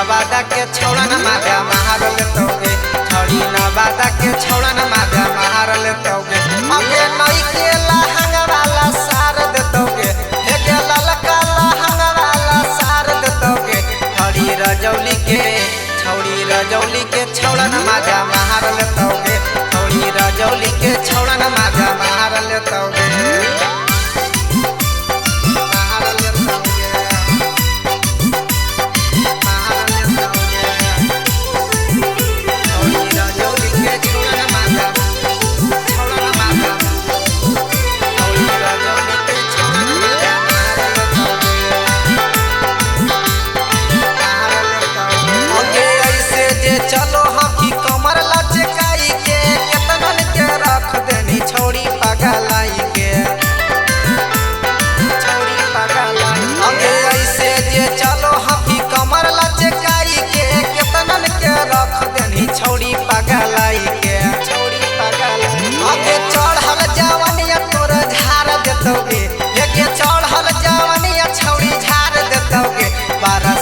नवादा के छौड़ा न माजा मार लेतोगे छौड़ी नवादा के छौड़ा न माजा मार लेतोगे अगे नई के लहंगा वाला सार देतोगे हे ललका लहंगा वाला सार देतोगे छौड़ी रजौली के छौड़ा न माजा मार लेतोगे छौड़ी रजौली के छौड़ा न माजा मार लेतोगे चलो हकी कमर लचकाई के केतनन के रख देनी छौड़ी पगलाई के छौड़ी पगलाई अगे ऐसे जे चलो हकी कमर लचकाई के केतनन के रख देनी छौड़ी पगलाई के छौड़ी पगलाई अगे चढ़ल जवानिया तोर झाड़ देतोगे एके चढ़ल जवानिया छौड़ी झाड़ देतोगे 12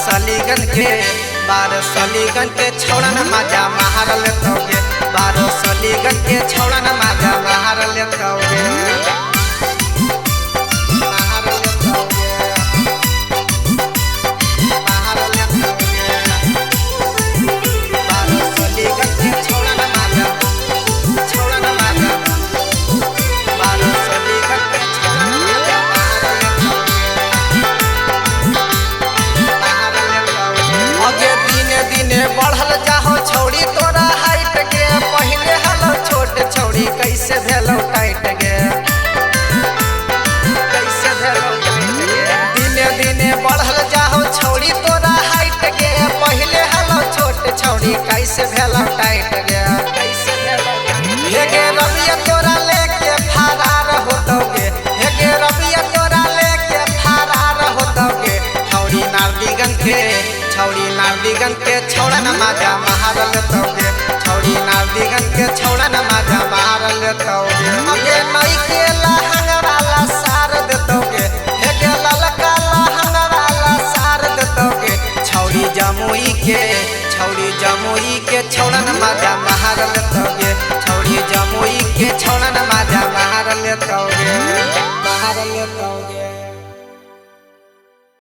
सलीगन के छौड़ा न माजा मार लेतोगे 12 सलीगन के छौड़ा न माजा मार लेतोगे मार लेतोगे मार लेतोगे 12 सलीगन के छौड़ा न माजा 12 सलीगन के छौड़ा न माजा अगे दिने बढ़ल जाहो छौड़ी तोरा हाइट गे पहले हलो छोट छौड़ी कैसे भेलो टाइट गे कैसे भेलो टाइट गे दिने बढ़ल जाहो छौड़ी तोरा हाइट गे पहले हलो छोट छौड़ी कैसे भेलो टाइट गे कैसे भेलो हे गे रबिया तोरा लेके फरार होतोगे हे गे रबिया तोरा लेके फरार होतोगे छौड़ी नारदीगन के छौड़ा न माजा मार लेतोगे छौड़ी नारदीगन के छौड़ा न माजा मार लेतोगे अगे नई के लहंगा वाला सार देतोगे हे के ललका लहंगा वाला सार देतोगे छौड़ी जमुई के छौड़ा न माजा मार लेतोगे छौड़ी जमुई के छौड़ा